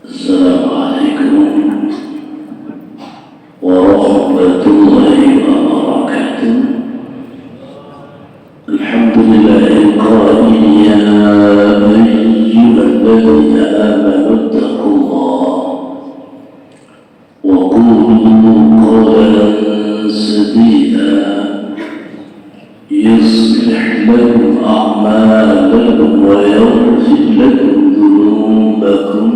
السلام عليكم ورحمة الله وبركاته. الحمد لله القائل يا أيها الذين آمنوا اتقوا الله وقولوا قولا سديدا يصلح لكم أعمالكم ويغفر لكم ذنوبكم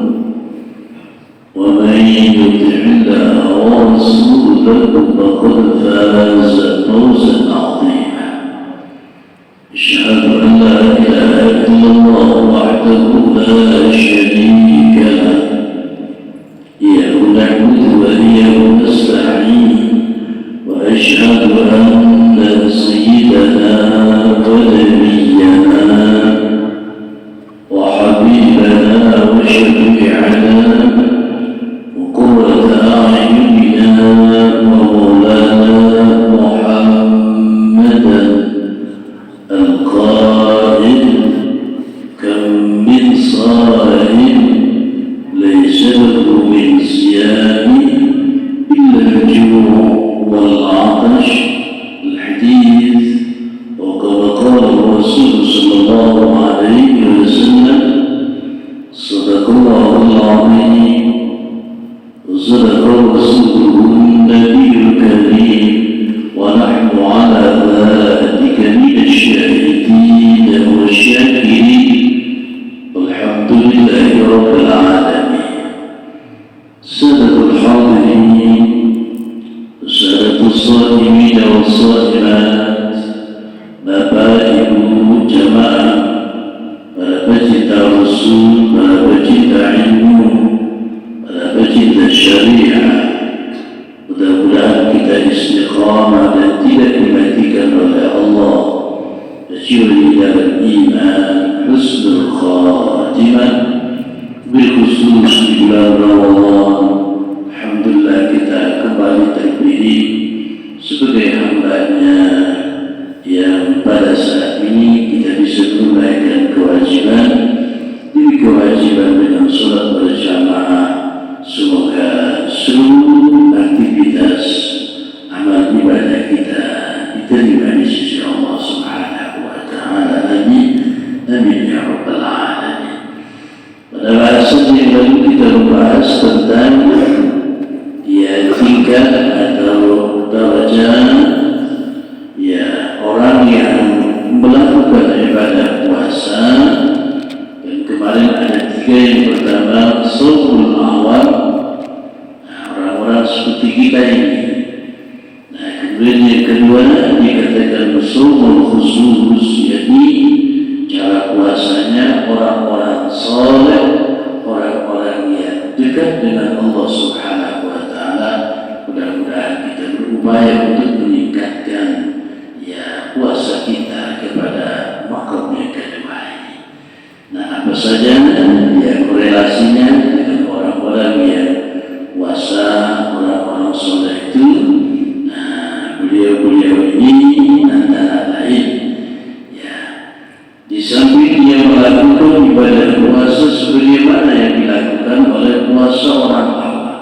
ومن يطع الله ورسوله فقد فاز فوزا عظيما. أشهد أن لا إله إلا الله وحده لا شريك له إياه نعبد وإياه نستعين. وأشهد أن سيدنا ونبينا وحبيبنا وشفيعنا وقرة أعيننا ومولانا محمدا القائل كم من صائم ليس له من صيام إلا الجوع والعطش. الحديث وكما قال الرسول صلى الله عليه وسلم صدق الله العظيم وصدق رسوله النبي الكريم ونحن على ذلك من الشاهدين والشاكرين والحمد لله رب العالمين. سادة الحاضرين وسادة الصائمين والصائمات، Bapak Ibu jamaah, para pecinta Rasul, para pecinta ilmu, para pecinta syariah, mudah-mudahan kita istiqamah dan tidak dimatikan oleh Allah kecuali dalam iman, husnul khatimah, bilkhusus di bulan Ramadan. Alhamdulillah kita kembali terpilih sebagai hamba-Nya yang pada saat ini kita bisa menunaikan kewajiban demi kewajiban dengan sholat berjamaah. Semoga seluruh aktivitas amal ibadah kita diterima di sisi Allah Subhanahu wa Ta'ala. Amin, amin ya rabbal alamin. Pada bahasan yang lalu kita membahas tentang tingkat atau darajat orang yang melakukan ibadah puasa. Dan kemarin ada 3. Yang pertama shaumul awam, orang-orang seperti kita ini. Kemudian yang kedua dikatakan shaumul khusus, yakni cara puasanya orang-orang saleh, orang-orang yang dekat dengan Allah Subhanahu wa Ta'ala. Mudah-mudahan kita berupaya untuk meningkatkan puasa kita kepada maqam yang kedua ini. Apa saja yang korelasinya dengan orang-orang yang puasa, orang-orang soleh itu? Beliau-beliau ini antara lain di samping dia melakukan ibadah puasa sebagaimana yang dilakukan oleh puasa orang awam,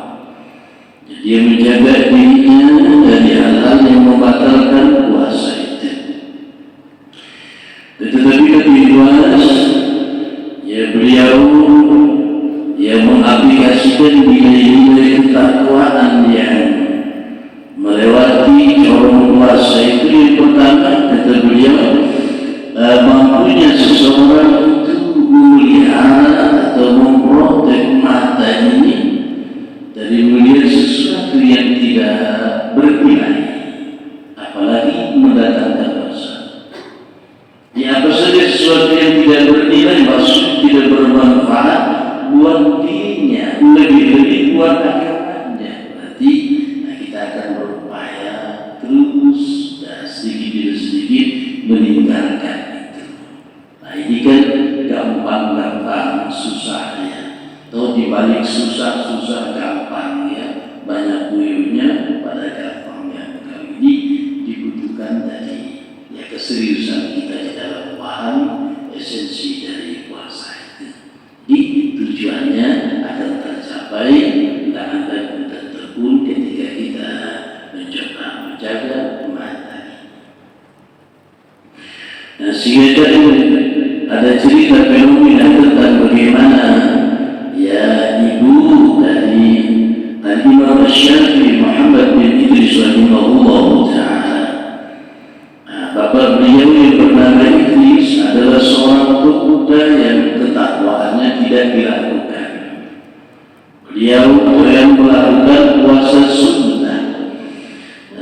dia menjaga dirinya dari hal-hal yang membatalkan puasa itu. Tetapi lebih luas, beliau mengaplikasikan nilai-nilai ketakwaan yang melewati corong puasa itu. Yang pertama, kata beliau, mampunya seseorang untuk memelihara atau memprotek mata ini dari melihat sesuatu yang tidak bernilai, apalagi mendatangkan dosa. Apa saja sesuatu yang tidak bernilai, maksud tidak bermanfaat buat dirinya, lebih-lebih buat agamanya. Berarti kita akan berupaya terus sedikit demi sedikit meninggalkan itu. Ini kan gampang-gampang susahnya, atau dibalik susah-susah gampang banyak buyutnya pada gampangnya. Ini dibutuhkan dari keseriusan kita di dalam paham esensi dari puasa itu. Di tujuannya akan baik tidak akan tertegun ketika kita mencoba menjaga mata. Nah, sehingga ada cerita fenomena tentang bagaimana ya ibu dari Al-Imam Syafi'i Muhammad bin Idris rahimahullah ta'ala. Bapak beliau yang bernama Idris adalah seorang pemuda yang ketakwaannya tidak diragukan. Beliau yang melakukan puasa sunnah.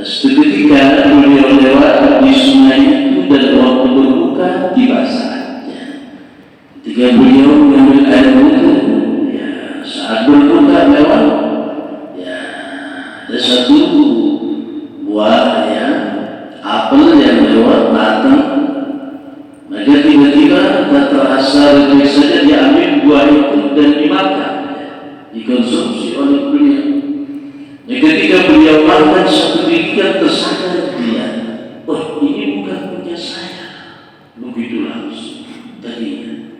Seketika beliau lewat di sungai itu dan waktu berbuka tiba saatnya. Ketika beliau mengambil air wudhu, ya, saat berbuka lewat, ya, ada satu buah ya, apel yang lewat matang. Maka tiba-tiba tak terasa lebih saja diambil buah itu dan dimakan, dikonsumsi oleh beliau. Ketika beliau makan satu gigitan tersadar dia, oh ini bukan punya saya, begitu langsung tadinya.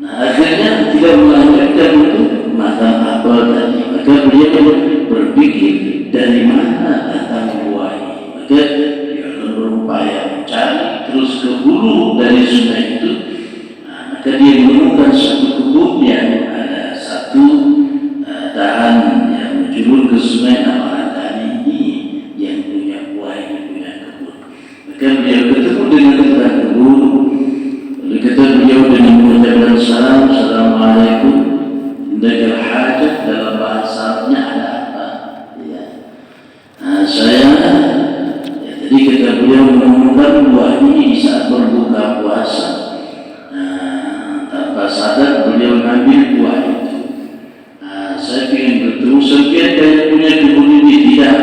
Nah akhirnya tidak melanjutkan untuk makan apel tadi. Maka beliau berpikir dari mana datang buah ini. Maka dia berupaya mencari terus ke hulu dari sungai itu. Nah, maka dia menemukan satu kebun yang ada satu dahan yang menjulur ke sungai nama tadi ini yang punya buah ini punya kebun. Maka beliau ketemu dengan tukang kebun. Lalu kata beliau dengan mengucapkan salam, assalamualaikum. Indahul hajat dalam bahasanya ada apa? Ya. Nah, saya ya, tadi kata beliau menemukan buah ini di saat berbuka puasa. Nah, tanpa sadar beliau mengambil buah itu. Saya ingin bertemu sekian banyak punya kebun ini tidak.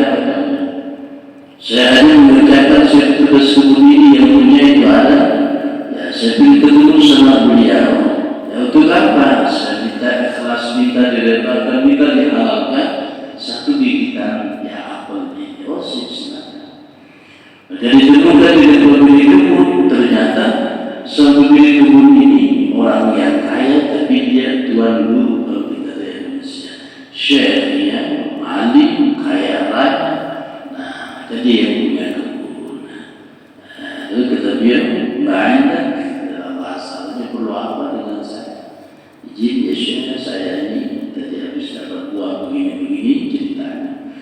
Saya hanya mengerjakan saya tugas kebun ini yang punya itu ada. Ya, saya ingin ketemu sama beliau. Ya, untuk apa? Saya minta diletakkan, minta dihalalkan satu gigitan ya apel ini. Oh silakan. Maka ditemukan di pemilik kebun ternyata sang pemilik kebun ini orang yang kaya tapi dia tuan guru. Syekh yang alim kaya raya. Nah, jadi yang punya kebun. Lalu kata dia, banyak dalam bahasa ini perlu apa dengan saya? Izin ya Syekh, saya ini tadi habis dapat buah begini-begini ceritanya.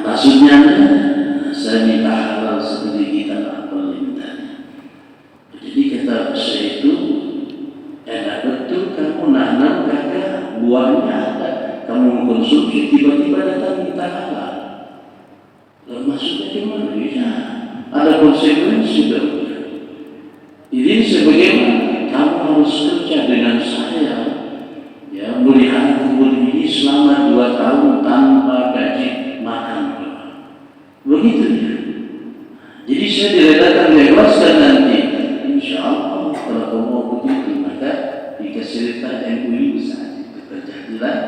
Maksudnya saya minta halal satu gigitan apel mintanya. Jadi kata Syekh itu, enak betul kamu nanam kagak buahnya ada. Kamu mengkonsumsi tiba-tiba datang minta halal. Lalu maksudnya gimana? Ya, ada konsekuensi dong. Jadi sebagaimana kamu harus kerja dengan saya, ya melihat kebun ini selama 2 tahun tanpa gaji makan. Begitu ya. Jadi saya diredakan bebaskan nanti. Insya Allah kalau kamu mau begitu maka dikasih letak MUI saja terjadilah.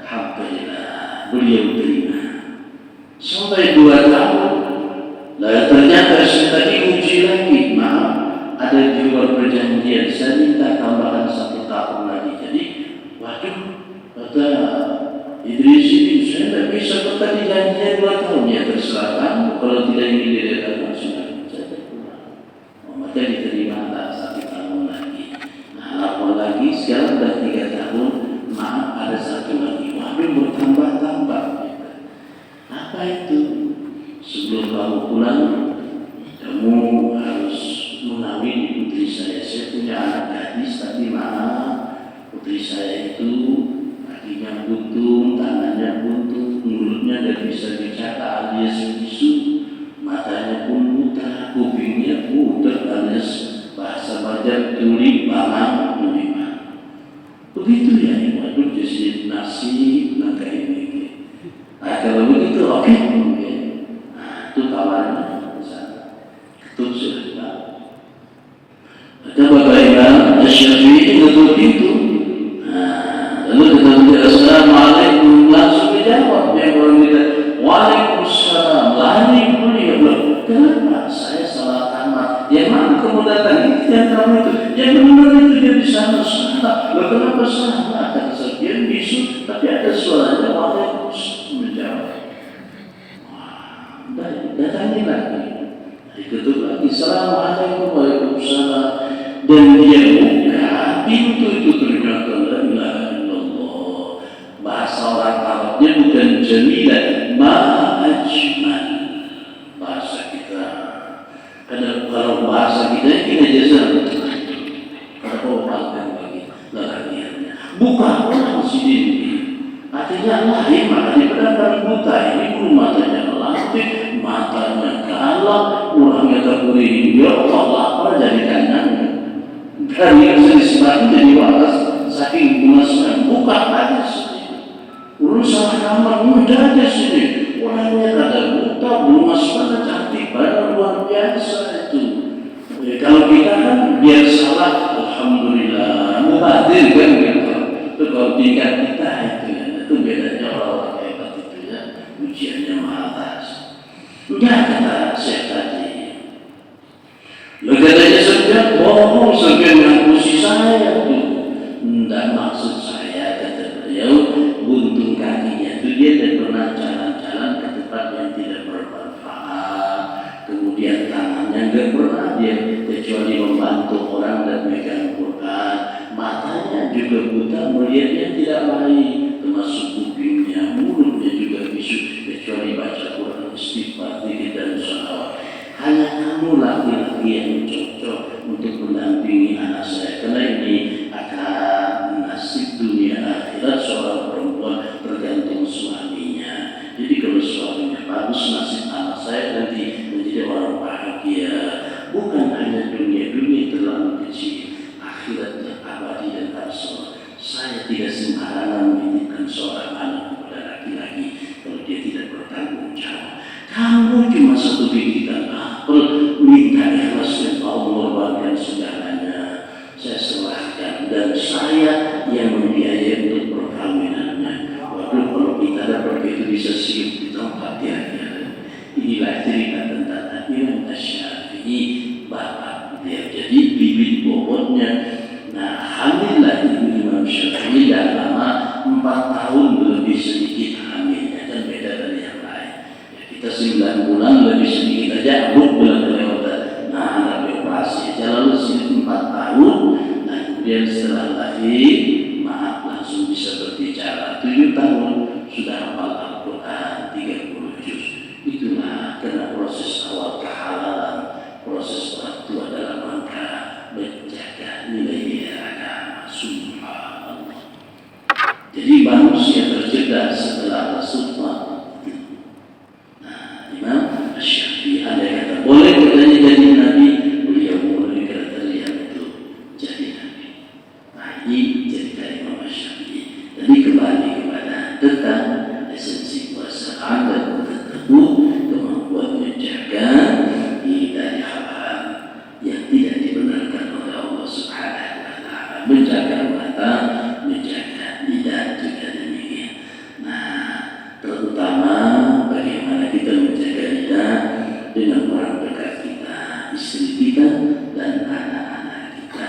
Alhamdulillah beliau terima sampai 2 tahun. Lalu ternyata saya tadi uji lagi, maaf ada di luar perjanjian, saya minta tambahan 1 tahun lagi. Jadi waduh kata Idris ini saya tidak bisa, tadi janjinya 2 tahun. Ya terserah kamu, kalau tidak ingin diredakan sudah saja pulang. Maka diterima tak 1 tahun lagi. Nah lama lagi sekarang sudah 3 tahun. Maaf ada 1 lagi. Waduh bertambah-tambah. Apa itu? Sebelum kamu pulang, kamu harus mengawini putri saya. Saya punya anak gadis, tapi maaf putri saya itu kakinya buntung, tangannya buntung, mulutnya tidak bisa bicara alias bisu, matanya pun buta, kupingnya putar alias bahasa Bajar tuli bangang menimpa. Begitu ya, waduh jadi nasi naga ini. Nah kalau begitu oke. Nah itu tawarnya ketut sudah. Maka Bapak Imam Syafi'i betul itu. Lalu kita bicara assalamualaikum, langsung dijawab yang orang kita waalaikumsalam. Lari beliau bilang, kenapa saya salah kamar? Yang mana kamu datang itu yang kamu itu? Yang benar itu dia di sana salah. Lalu kenapa salah? Kata sekian bisu, tapi dan dia buka pintu itu ternyata la ilaha illallah. Bahasa orang Arabnya bukan jamilah, ma'ajman bahasa kita. Karena kalau bahasa kita ini jasa kalau pakai bagi lelakiannya buka orang sini artinya lain maka daripada buta ini pun matanya melatih, matanya galak, orangnya tergurih, ya Allah lapar jadi kanan dari yang sedih jadi waras saking bunasnya buka aja sini urusan kamar mudah aja sini orangnya ada buta, bungas banget, cantik banget, luar biasa itu. Kalau kita kan biar salah, alhamdulillah, mubadir kan gitu. Itu kalau tingkat kita itu bedanya orang-orang hebat itu ya, ujiannya malas. Enggak kata saya tadi. Lo katanya sejak bohong sampai ngakusi saya tuh. Enggak maksud saya kata beliau, buntung kakinya itu dia dan pernah jalan-jalan ke tempat yang tidak bermanfaat. Kemudian tangannya enggak pernah dia kecuali membantu orang dan megang Quran. Matanya juga buta, melihatnya tidak baik, termasuk kupingnya, mulutnya juga bisu kecuali baca Quran, istighfar, zikir dan sholawat. Hanya kamu laki-laki yang cocok untuk mendampingi anak saya karena ini akan nasib dunia akhirat seorang perempuan tergantung suaminya. Jadi kalau suaminya bagus, nasib anak saya nanti menjadi orang bahagia. Bukan hanya dunia terlalu kecil, akhirat yang abadi dan absor. Saya tidak sembarangan menitipkan seorang anak kepada laki-laki kalau dia tidak bertanggung jawab. Kamu cuma satu gigitan apel, minta ikhlas dan Allah mengorbankan segalanya. Saya serahkan dan saya yang membiayai untuk perkawinannya. Waduh, kalau kita dapat itu bisa siap di tempat ya. Inilah cerita tentang Imam Asy-Syafi'i, bapak dia jadi bibit bobotnya. Nah, hamillah ibu Imam Syafi'i dah lama 4 tahun lebih sedikit hamilnya dan beda dari yang lain. Ya, kita 9 bulan lebih sedikit aja, bulan kelewatan. Nah, lebih operasi aja lalu sedikit 4 tahun. Nah, kemudian setelah lahir, maaf langsung bisa berbicara. 7 tahun sudah hafal Al-Quran 30 juz. Itulah karena proses awal kehalalan, proses orang tua dalam rangka menjaga nilai-nilai agama. Subhanallah. Jadi manusia tercegah setelah Rasulullah. Nah, Imam Asy-Syafi'i ada yang kata boleh katanya jadi nabi, beliau mulai kriteria itu jadi nabi. Nah, ini cerita Imam Asy-Syafi'i. Tadi kembali kepada tentang esensi puasa dan kemampuan menjaga dari hal-hal yang tidak dibenarkan oleh Allah Subhanahu wa Ta'ala, menjaga mata, menjaga lidah juga demikian. Nah, terutama bagaimana kita menjaga lidah dengan orang dekat kita, istri kita dan anak-anak kita.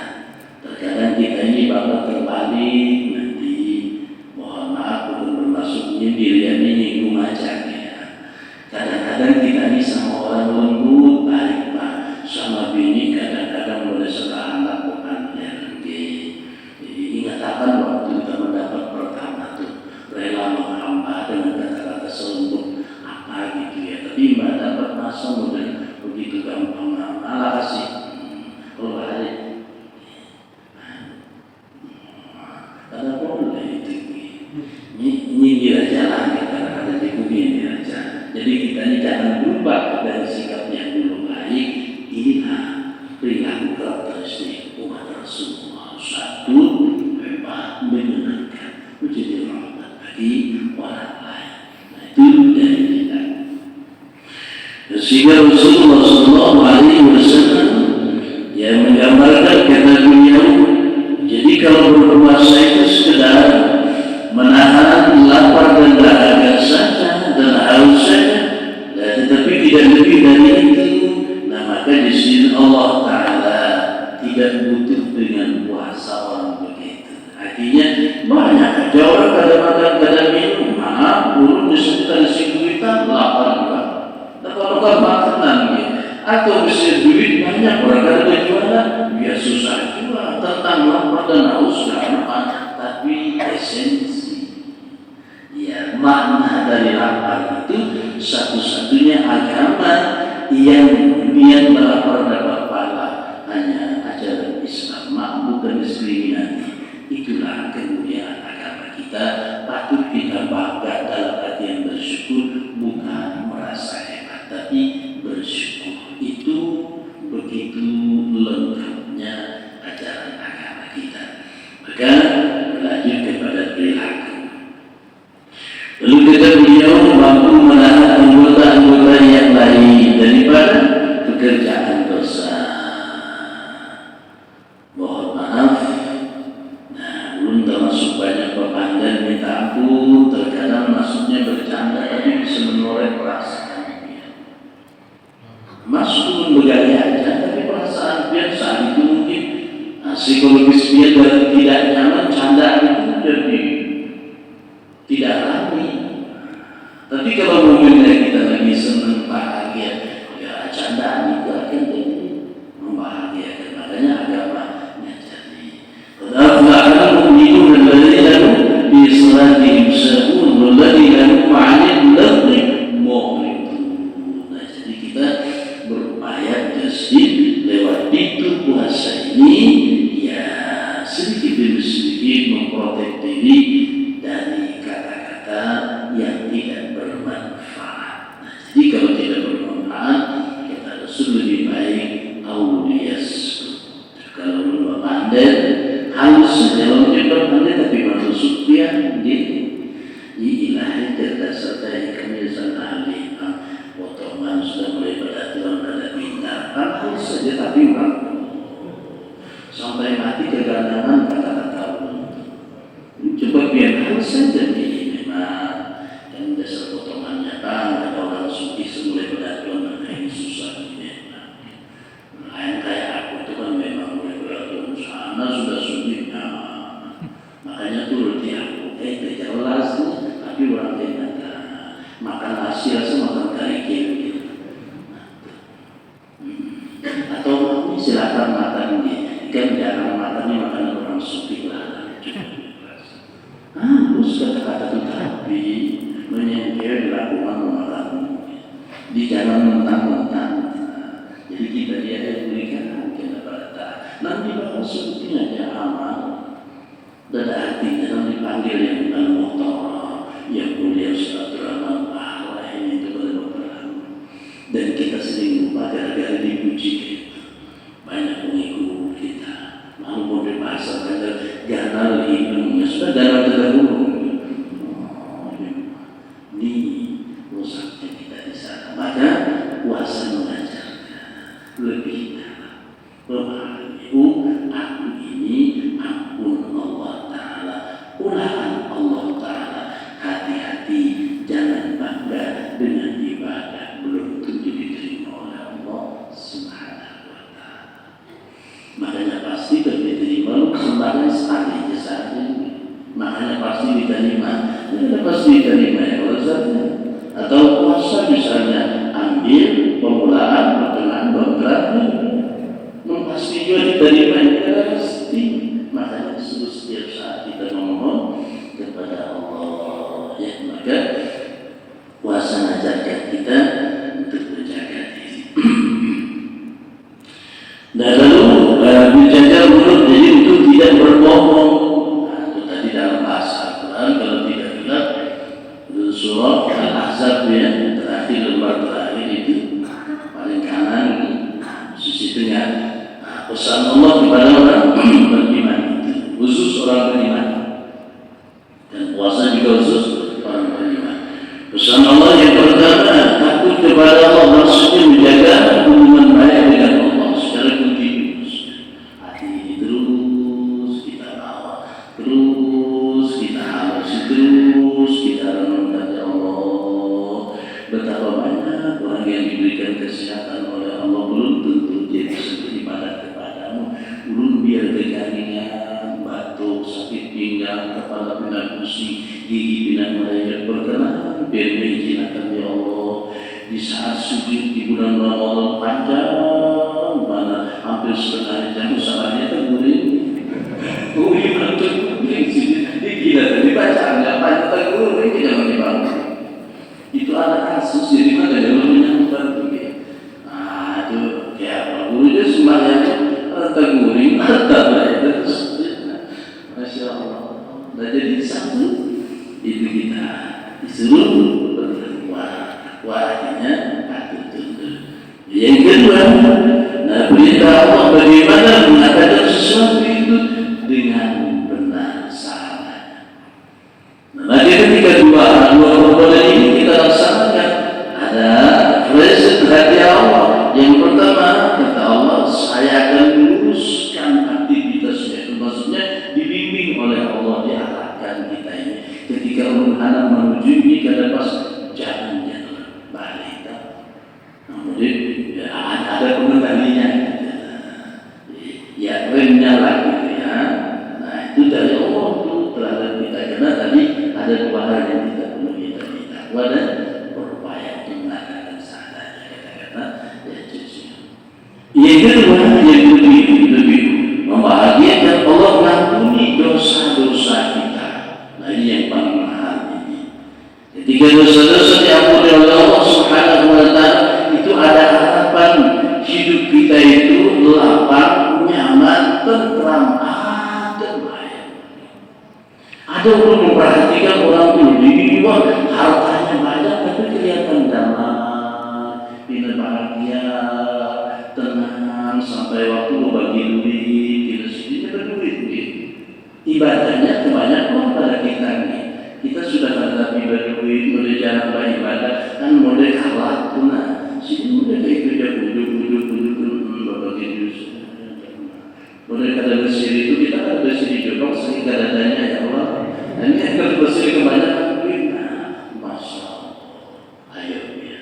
Terkadang kita ini bapak terbalik nanti, mohon maaf bukan bermaksud nyindir ini kumajak. Kadang-kadang kita ini sama orang lembut, baik pak, sama bini kadang-kadang boleh setelah anak bukan lagi. Jadi ingatkan waktu kita mendapat pertama tuh rela menghamba dengan kata-kata selembut apa gitu ya. Tapi mbak dapat masa mudah begitu gampang Allah kasih. Kalau hari karena boleh itu nyindir aja lah kata-kata dikubi aja. Jadi kita ini jangan berubah dari sikap yang dulu baik. Inilah perilaku karakteristik umat Rasulullah. Satu, hebat, menyenangkan, menjadi rahmat bagi orang lain. Nah, itu dari kita. Sehingga Rasulullah SAW yang menggambarkan kata beliau, jadi kalau berpuasa itu sekedar menahan lapar dan dahaga saja dan haus saja, tetapi tidak lebih dari itu. Nah, maka di sini Allah Ta'ala tidak butuh dengan puasa orang begitu. Artinya banyak aja orang kadang makan, kadang minum, maaf, urut di sekitar si duitan, lapar juga. Nah, kalau kan makanan gitu. Atau bisa esensi. Ya, makna dari lapar itu satu-satunya agama yang niat melapar dapat pahala hanya ajaran Islam, bukan diskriminasi. Itulah kemuliaan agama kita. Patut kita bangga dalam artian bersyukur, bukan merasa hebat, tapi bersyukur. Itu begitu lengkapnya ajaran agama kita. Maka berlanjut kepada perilaku. Lalu kata beliau, mampu menahan anggota-anggota yang lain daripada pekerjaan dosa. Mohon maaf, belum termasuk banyak pepanggilan minta ampun, terkadang maksudnya bercanda tapi bisa menoreh perasaan dia. Maksud bergaya aja, tapi perasaan dia saat itu mungkin psikologis dia tidak nyaman, candaan itu jadi tidak rame. Tapi kalau momennya kita lagi senang bahagia, ya candaan itu akan jadi membahagiakan. Makanya agamanya jadi. Qad mu'minun alladzina bi salatihim sahun walladzina hum 'anil lagwi mu'ridun. Nah, jadi kita berupaya jasih lewat pintu puasa ini ya sedikit demi sedikit memprotek diri dari kata-kata yang tidak bermanfaat. Nah, jadi kalau tidak bermanfaat, kata Rasul lebih baik aulias. Kalau belum pandai, halus saja. Kalau tidak pandai tapi masuk dia di ilahi terdasar dari kemisan ahli. Potongan sudah mulai beraturan pada pintar. Halus saja tapi mampu. Sampai mati kegandangan kata-kata. Coba biar halus saja ini memang yang dasar potongannya ada orang suci semulai beraturan dan ini susah ini. Yang kayak aku itu kan memang mulai beraturan sana sudah sulit. Makanya turuti aku. Jelas tapi orang tidak makan nasi rasa makan kerikil gitu. Atau silakan makan ini. Kan jarang makannya makan orang suci lah. Harus kata-kata tetapi menyengkel dilakukan orang di jalan mentang-mentang. Jadi kita dia berikan kepada nanti bakal sebutnya aja amal dan artinya nanti panggil yang bukan motor yang mulia silaturahman pahala ini itu berlebihan dan kita sering lupa gara-gara dipuji banyak pengikut kita mau model bahasa ganal hidungnya sudah dalam terdahulu ini rusaknya kita di sana. Maka puasa mengajarkan lebih dalam aku ini ampun Allah Ta'ala, ulahan Allah Ta'ala. Hati-hati jangan bangga dengan ibadah belum tentu diterima oleh Allah Subhanahu wa Ta'ala. Makanya pasti diterima sembahyang sekali saja. Makanya pasti diterima. Tidak pasti diterima ya kalau saja. Atau puasa misalnya ambil pemulaan pertengahan terakhir. Pasti juga diterima ya pasti. Makanya setiap saat kita memohon kepada Allah. Ya, maka puasa mengajarkan kita untuk menjaga diri. Dan lalu menjaga mulut jadi untuk tidak berbohong. Nah, itu tadi dalam bahasa Al-Quran kalau tidak bilang surah Al-Ahzab ya terakhir lembar terakhir itu paling kanan sisi tengah. Pesan Allah kepada orang beriman itu khusus orang beriman dan puasa juga khusus orang beriman. Pesan Allah yang pertama takut kepada Allah maksudnya menjaga hubungan baik dengan Allah secara kontinus. Hati ini terus kita bawa, terus kita harus terus kita renungkan ya Allah. Betapa banyak orang yang diberikan kesehatan oleh Allah belum tentu jadi seperti ibadat belum biar kekeringan, batuk, sakit pinggang, kepala pindah pusing, gigi pindah melayar berkenan, biar mengizinkan ya Allah di saat sujud di bulan Ramadan panjang mana hampir setengah jam usahanya terguling, mantul guling sini, ini gila tadi terguling jangan dibangun. Itu ada kasus jadi mana jalurnya membantu ya. Nah itu kayak apa gurunya semuanya terguling mata terus. Masya Allah. Nah jadi satu itu kita disuruh bertakwa. Takwa artinya patuh tunduk. Yang kedua, nah perintah Allah bagaimana mengatakan sesuatu itu dengan benar sahabatnya. Nah ketika dua perbuatan ini kita laksanakan, ada frase hati Allah. Yang pertama kata Allah, saya akan luruskan aktivitasnya. Itu maksudnya dibimbing oleh Allah, diarahkan kita ini. Ketika anak menuju ini kada pas jangan balik. Kemudian ya, ada pengendalinya, ya remnya lah gitu ya. Nah itu dari Allah itu terhadap kita karena tadi ada dua hal yang kita penuhi tadi, takwa dan berupaya untuk mengatakan seadanya kata-kata yang jujur. Yang kedua yang lebih membahagiakan Allah mengampuni dosa-dosa kita. Nah ini yang paling mahal ini. Ketika dosa-dosa diampuni oleh Allah Subhanahu wa Ta'ala, itu ada harapan hidup kita itu lapang, nyaman, tentram, adem. Ada orang memperhatikan orang itu di luar hartanya banyak tapi kelihatan damai, tidak bahagia, tenang sampai waktu bagi duit, tidak sedikit berduit. Ibadahnya kebanyakan pada kita nih. Kita sudah ada berduit, mulai jarang beribadah, kan mulai kalah tunai. Sini mulai kayak itu dia bujuk berbagi dosa. Mulai kata bersih itu kita kan bersih di Jepang sehingga dadanya ya Allah. Dan ini akan bersih kebanyakan duit. Masya Allah. Ayo ya.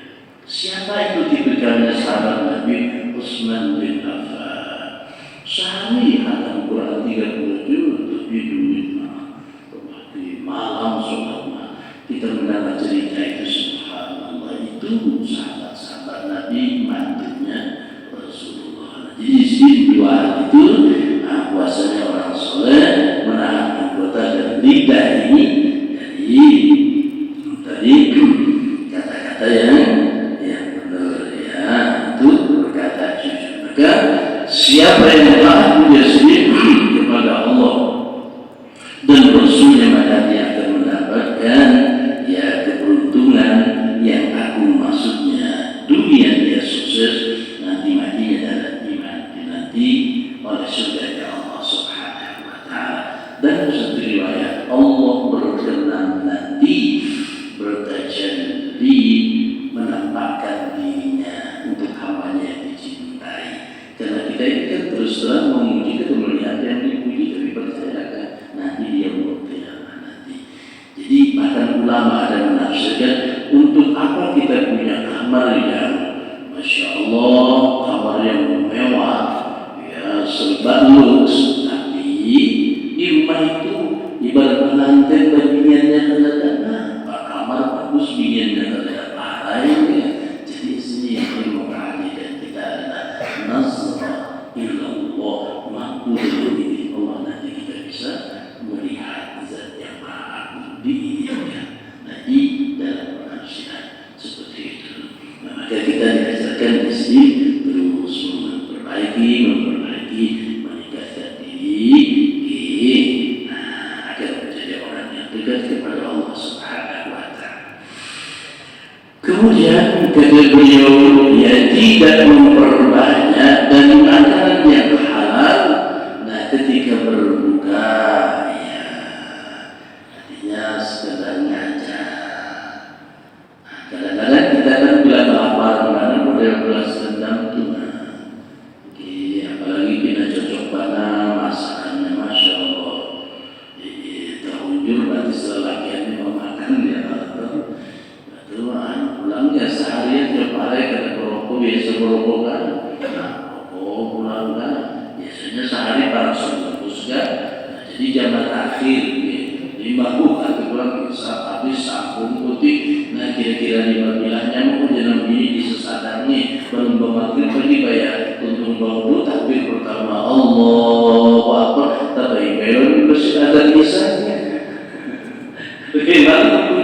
Siapa itu tipikalnya sahabat Nabi Utsman bin Affan? Sehari hatam Quran 30 di duit di malam sholat kita mendengar cerita itu subhanallah itu sahabat-sahabat Nabi mantunya Rasulullah. Jadi di sini dua itu puasanya orang soleh menahan anggota dan lidah ini dari kata-kata yang benar ya itu berkata jujur. Maka siapa yang taat dia sendiri kepada Allah dan Rasulnya maka dia akan mendapatkan ya keberuntungan yang agung, maksudnya dunia dia sukses, nanti matinya dalam iman, nanti oleh surga Allah Subhanahu wa Ta'ala. Dan satu riwayat Allah berkenan nanti bertajalli menampakkan dirinya untuk hambanya yang dicintai. Karena kita ini kan terus terang memuji kita melihat yang dipuji tapi percayakan nanti dia mengutip nanti. Jadi bahkan ulama ada menafsirkan untuk apa kita punya kamar yang Masya Allah, kamar yang mewah ya serba luks, tapi di rumah itu ibarat pengantin biniannya kadang-kadang kamar bagus biniannya kadang-kadang lainnya. Jadi sini yang dimurahkan dan kita adalah nasrah ilallah, mampu dengan diri Allah nanti kita bisa melihat zat yang maha diinginkan. Nanti dalam penafsiran seperti itu. Nah, maka kita diajarkan di sini terus memperbaiki, meningkatkan diri, agar menjadi orang yang dekat kepada Allah Subhanahu wa Ta'ala. Kemudian kata beliau, dia tidak memperbanyak dan makanan yang halal. Nah, ketika berbuka, ya, artinya sekedar ngajar. Nah, kadang-kadang kita kan bilang lapar, karena model belas dendam itu. Apalagi kita cocok pada masakannya, Masya Allah. Terhujur berarti setelah latihannya memakan dia atau pulangnya seharian tiap hari kena merokok, biasa merokok kan. Rokok pulang kan, biasanya sehari langsung bungkus kan. Jadi zaman akhir 5 bukan pulang bisa habis sambung putih. Nah kira-kira 5 bilangnya mau jenam ini disesadangi belum maghrib pagi bayar untung bau takbir pertama Allahu Akbar tapi belum bersih ada kisahnya. Bagaimana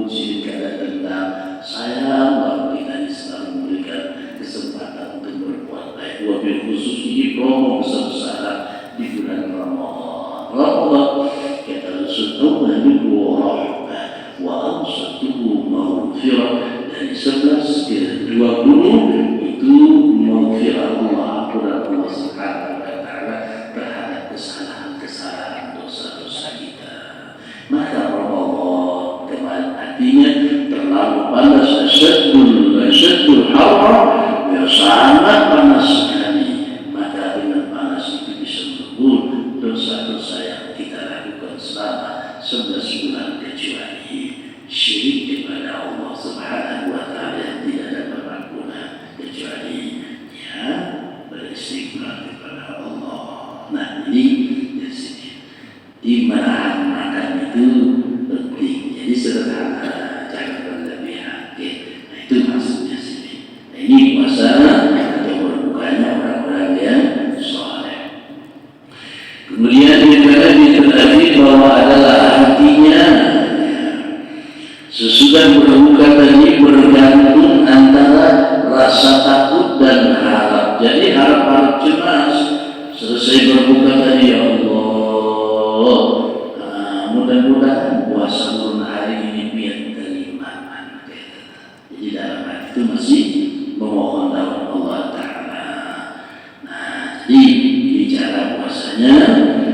memuji, kada dendam. Sayang kalau kita ini selalu memberikan kesempatan untuk berbuat baik. Wabil khusus ini promo besar-besaran di bulan Ramadan. Ramadan kata Rasulullah wa rahmah wa awsatuhu maghfirah, dari 11 ke 20 itu maghfirah Allah, ampunan Allah Subhanahu wa taala terhadap kesalahan-kesalahan dosa-dosa kita. Maka Ramadan teman artinya terlalu panas, asyadul haram, ya sangat panas sekali. Maka dengan panas itu bisa melebur dosa-dosa yang kita lakukan selama 11 bulan, kecuali syirik kepada Allah Subhanahu wa taala yang tidak dapat berguna kecuali ya beristighfar kepada Allah. Nah, ini dari sini di menahan makan itu penting. Jadi sederhana, jangan berlebihan. Nah, itu maksudnya sini. Nah, ini puasa atau berbukanya orang-orang yang soleh. Kemudian juga diketahui bahwa adalah hatinya sesudah berbuka tadi bergantung antara rasa takut dan harap. Jadi harap-harap cemas. Selesai berbuka tadi, ya Allah, mudah-mudahan puasa bulan hari ini biar terima. Jadi dalam hati itu masih memohon dalam Allah Ta'ala. Nah, jadi ini cara puasanya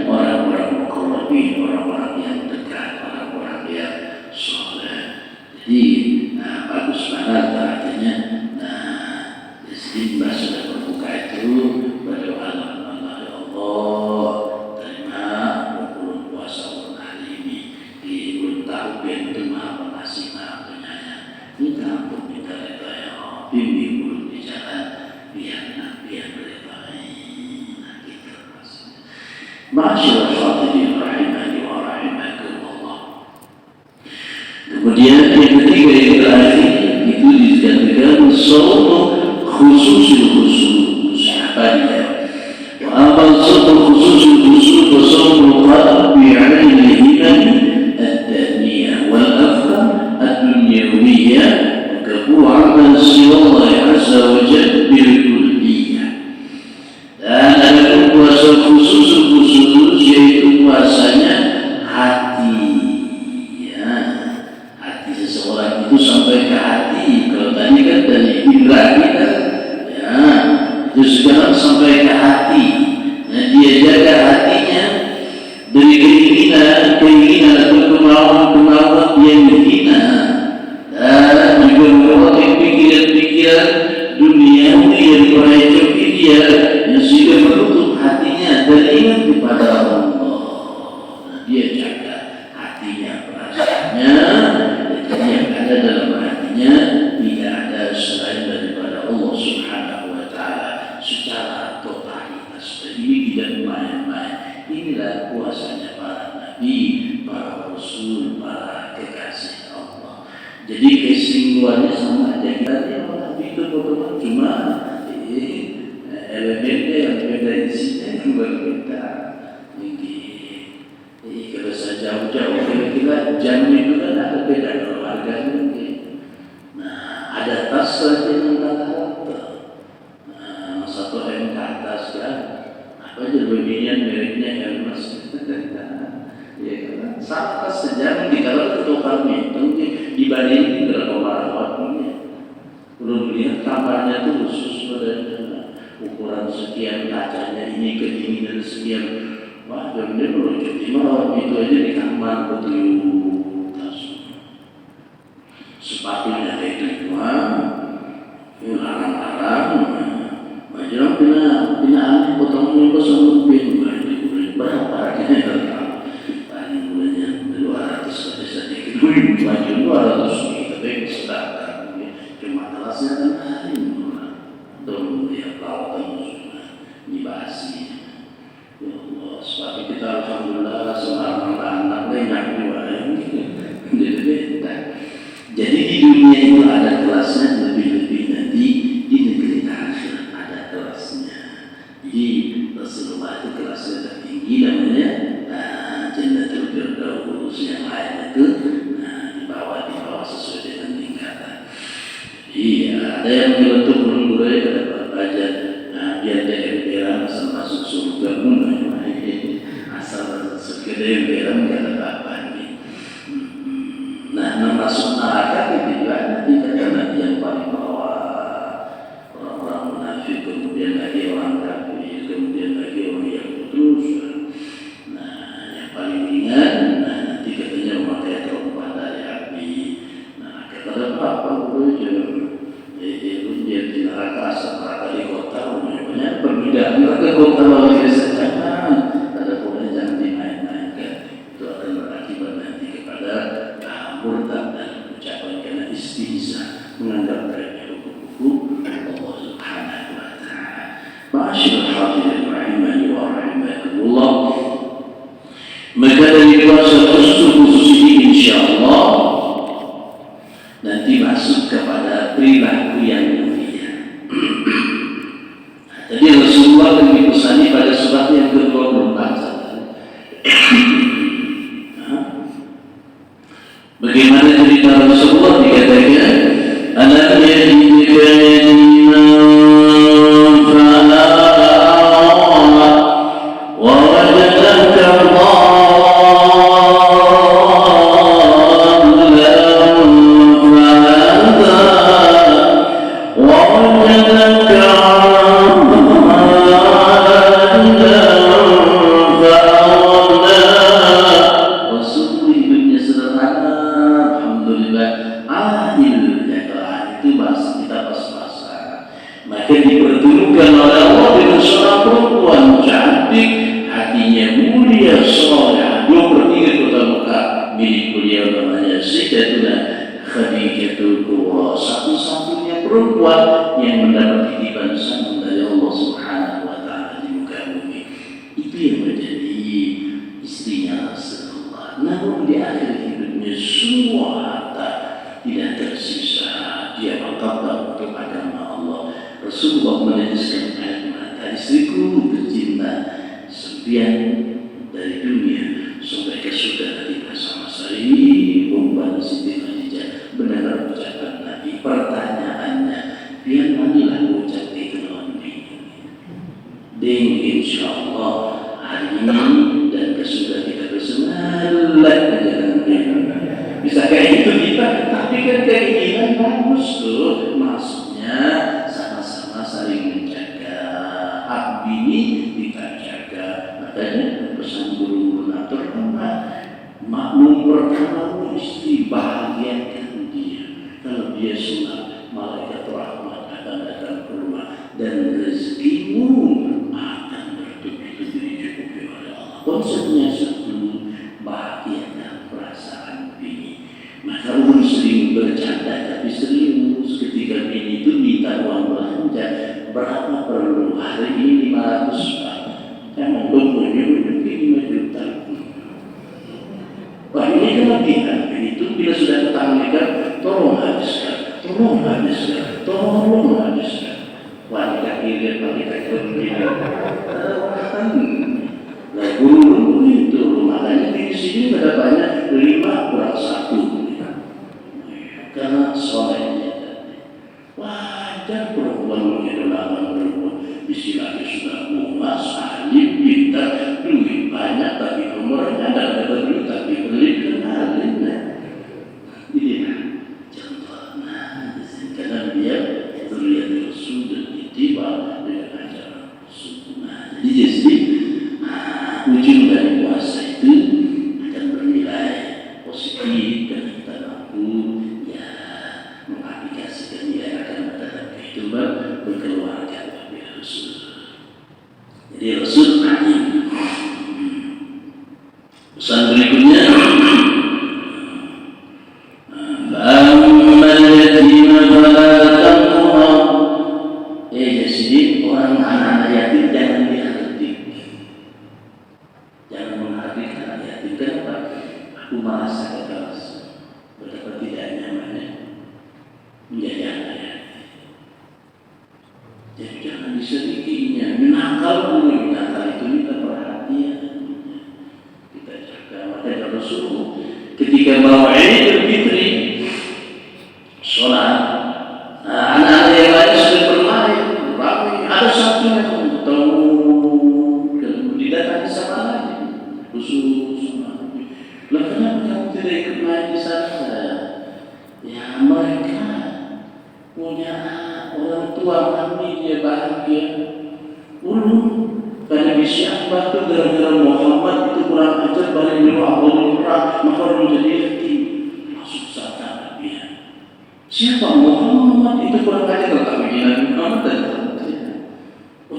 orang-orang muqarrabin, orang-orang yang dekat, orang-orang yang soleh. Jadi bagus banget artinya. Nah, jadi mbak sudah berbuka itu berdoa Allah, ya Allah, terima bulan puasa bulan hari ini. Di bulan tahun itu maha pengasih, maha penyayang. Minta ampun, minta reda ya Allah, bimbing bulan di jalan biar beredai. Nah, gitu maksudnya. Masyaallah khatirin rahimani wa rahimakumullah. Kemudian yang ketiga yang terakhir itu dikatakan sawmu khusus apa dia? Wa amal sawmu khusus wa sawmu qalbi 'ala al-iman ad-daniyah wal afkar ad-dunyawiyah wa kafu 'amal siwa Allah azza wa jalla bil kulliyah. Dan ada puasa khusus yaitu puasanya hati. Seseorang itu sampai ke hati. Kalau tadi kan dari indra kita, ya, itu sekarang sampai ke hati. Nah, dia jaga hatinya dari keinginan atau kemauan yang hina, dan juga merawat pikiran-pikiran dunia yang merecoki dia, yang sudah menutup hatinya dari ingat kepada Allah. Nah, dia jaga hatinya, perasaannya. Yang ada dalam hatinya tidak ada selain daripada Allah Subhanahu wa taala secara totalitas. Dan ini tidak main-main. Inilah puasanya para nabi, para rasul, para kekasih Allah. Jadi kesimpulannya sama aja. Kita nabi itu betul cuma elemennya yang beda, isinya yang berbeda. Kalau saya jauh-jauh, kira-kira jam itu kan ada beda kalau harganya mungkin. Nah, ada tas saja yang rata-rata. Nah, 1 M ke atas kan. Apa aja beginian mereknya Hermes. Ya kan? Satu tas saja ditaruh ke tukang hitung dibandingin berapa marawatnya. Belum lihat kamarnya itu khusus pada ukuran sekian, kacanya ini kedinginan sekian. Wah, dia merujuk di malam itu aja di kamar betul sepatunya kayak gitu, larang-larang, macam pina aneh potongnya kosong lebih berapa harganya? Paling mulanya 200 sampai sedikit, baju 200 tapi sedangkan cuma kelasnya kan hari belum lihat perawatan dibahasi. Ya Allah, sebab kita alhamdulillah seorang anak banyak juga jadi di dunia itu ada kelasnya, lebih-lebih nanti di negeri akhirat ada kelasnya. Jadi Rasulullah itu kelasnya tertinggi namanya Jannatul Firdaus, yang lain itu di bawah Iya, ada yang menyeletuk burung gulai kata baca. Nah, biar dia emperan asal masuk surga pun asal masuk ke emperan kata apa nih. Nah, masuk neraka itu juga nanti kata yang paling bawah, orang-orang munafik, kemudian lagi orang kafir, kemudian lagi orang yang terus. Nah, yang paling ringan, nah nanti katanya memakai terumpat dari api. Nah, kata apa guru dia di neraka asal neraka di kota, banyak perbedaan neraka kota luar biasa. Ada boleh jangan dimain-mainkan. Itu akan berakibat nanti kepada murtad dan ucapan karena istihza, menganggap remeh hukum-hukum Allah Subhanahu wa taala. Ma'asyiral hadirin rahimani wa rahimakumullah. Maka dari puasa khusus ini insyaallah nanti masuk kepada perilaku yang mulia. Jadi Rasulullah lebih pesan pada surat yang ke-24. Bagaimana cerita Rasulullah dikatakan alam yahdika yatiman fa'awa wa wajadaka satu-satunya perempuan yang mendapat titipan salam dari Allah Subhanahu wa taala di muka bumi. Itu yang menjadi istrinya Rasulullah. Namun di akhir hidupnya semua harta tidak tersisa. Dia wakafkan untuk agama Allah. Rasulullah meneteskan air mata. Istriku tercinta, sempian dari dunia sampai ke surga nanti bersama saya. Perempuan Siti Khadijah mendengar ucapan Nabi. Pertanyaannya, biar manilah ucap itu lawan ding insyaallah hari ini dan ke surga kita bersama bisa kayak itu kita, tapi kan keinginan bagus tuh, maksudnya sama-sama saling menjaga hak bini kita jaga. Makanya pesan guru natur makmum pertama istri bahagiakan dia. Kalau dia sunat, malaikat rahmat akan datang ke rumah dan rezekimu akan bertubi-tubi dicukupi oleh Allah. Konsepnya satu, bahagiakan perasaan bini. Maka ulun sering bercanda tapi serius ketika bini itu minta uang belanja. Berapa perlu? Hari ini 500 Pak. Jangan bangunnya begini 5 juta. Wah ini kelebihan itu bila sudah ketanggikan, tolong habiskan, tolong habiskan, tolong habiskan. Wanita kiri, wanita kiri. Nah guru itu makanya di sini ada banyak 5 kurang 1. Karena solehnya tadi. Wajar perempuan mengidolakan perempuan. Istilahnya sudah mumas, alim, pintar, duit banyak tapi umurnya tidak ada duit tapi pelit kenalin. Ini contoh. Nah, karena dia terlihat Rasul dan ditiba dengan ajaran Rasul. Nah, jadi ujung dari puasa itu akan bernilai positif dan kita mampu ya mengaplikasikan nilai agama dalam kehidupan berkeluarga Nabi Rasul. Jadi Rasul pesan berikutnya jadi orang anak yatim jangan dihardik. Jangan menghardik anak yatim. Kenapa? Aku merasa keras betapa tidak nyamannya menjadi anak yatim. Jadi jangan disedikinya. Nakal dulu, nakal itu minta perhatian. Kita jaga. Maka Rasul ketika bawa Idul Fitri sholat, mereka punya orang tua kami dia bahagia. Karena siapa itu gara-gara Muhammad itu kurang ajar balik dulu Allah maka menjadi yatim. Masuk sana dia. Siapa Muhammad itu kurang ajar kalau kami bilang Muhammad dan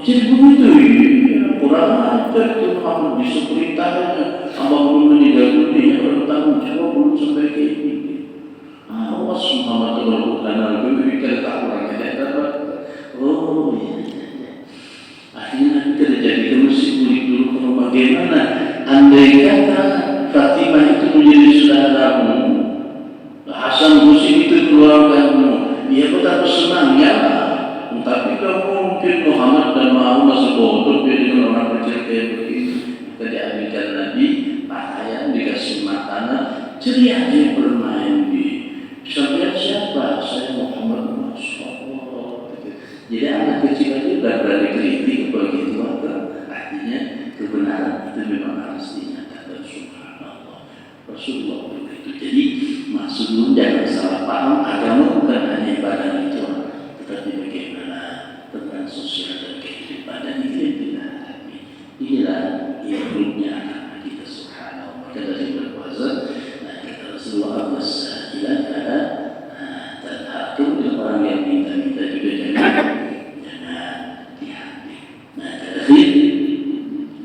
jadi begitu ya. Kurang ajar itu Muhammad bisa perintahnya sama belum meninggal dunia bertanggung jawab belum sampai ke ini. Awas Muhammad itu bukan lebih kita tak kurang ajar. Oh iya. Akhirnya kita jadi musik kulit dulu kalau bagaimana andai kata Fatimah itu menjadi saudaramu, Hasan Husin itu keluargamu, dia betapa senangnya. Tapi kamu mungkin Muhammad dan Muhammad masih bodoh dia dengan orang kecil kayak begitu. Kita diambilkan Nabi, pakaian dikasih makanan, ceria dia bermain di sampai siapa? Saya Muhammad. Jadi anak kecil aja sudah berani kritik begitu maka artinya kebenaran itu memang harus dinyatakan. Subhanallah, Rasulullah begitu. Jadi maksudnya jangan salah paham, agama bukan hanya ibadah itu, tetapi bagaimana tentang sosial dan kehidupan dan itu yang kita alami. Inilah hidupnya anak kita. Subhanallah. Maka dari berpuasa, nah kata Rasulullah Sallallahu dan hakim orang yang minta-minta juga jangan dihati. Nah terakhir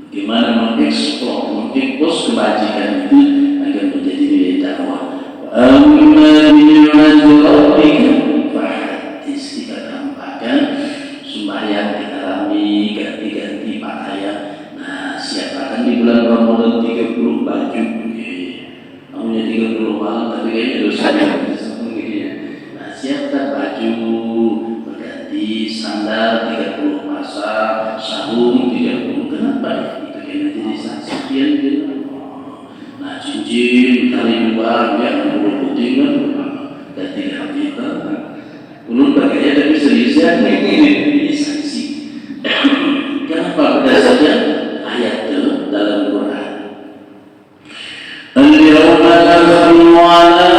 bagaimana mengekspos kebajikan itu agar menjadi nilai dakwah. Amma bi'ni'mati rabbika fahaddits. Kita tambahkan sembahyang kita rame, ganti-ganti pakaian. Nah siapkan di bulan Ramadan 30 baju. Namanya 30 malam tapi kayaknya dosa siapkan baju, berganti sandal 30 pasang, sarung 30. Kenapa? Itu kena jadi saksian gitu. Nah cincin, tali luar, yang putih kan, ganti kita. Ulun pakainya tapi seriusan ini saksi. Kenapa? Berdasarkan ayat itu dalam Quran. Al-yawma nakhlu ala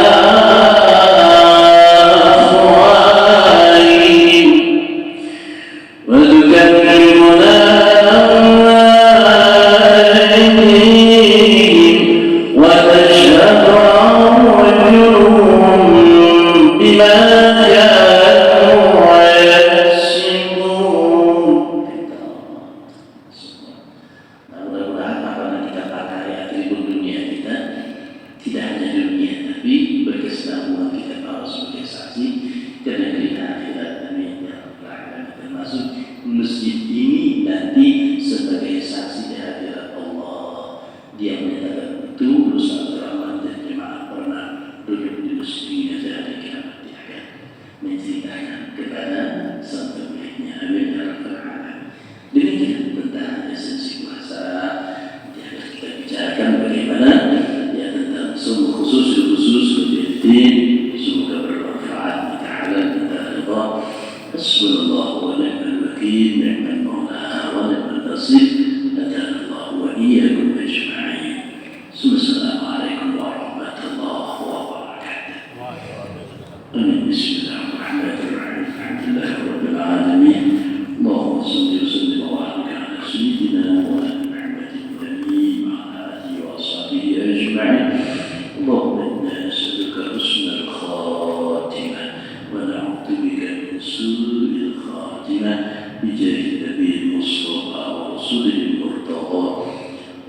بجاه النبي المصطفى ورسوله المرتضى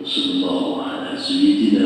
وصلى الله على سيدنا